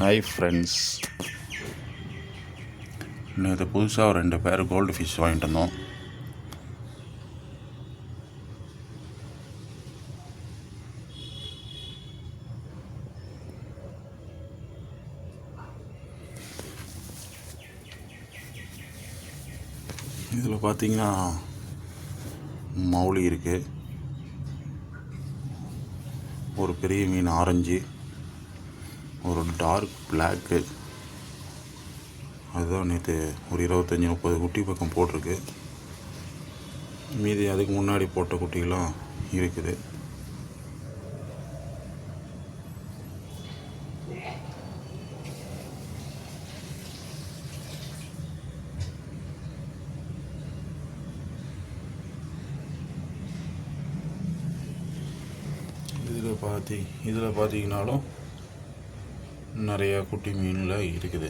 Hi friends, நேற்று புதுசாக 2 பேர் கோல்டு ஃபிஷ் வாங்கிட்டு வந்தோம். இதில் பார்த்தீங்கன்னா மௌலி இருக்குது, ஒரு பெரிய மீன் ஆரஞ்சு, ஒரு டார்க் பிளாக்கு. அதுதான் நேற்று ஒரு 25-30 குட்டி பக்கம் போட்டிருக்கு. மீதி அதுக்கு முன்னாடி போட்ட குட்டிலாம் இருக்குது. இதில் பார்த்தீங்கன்னாலும் நிறையா குட்டி மீனில் இருக்குது.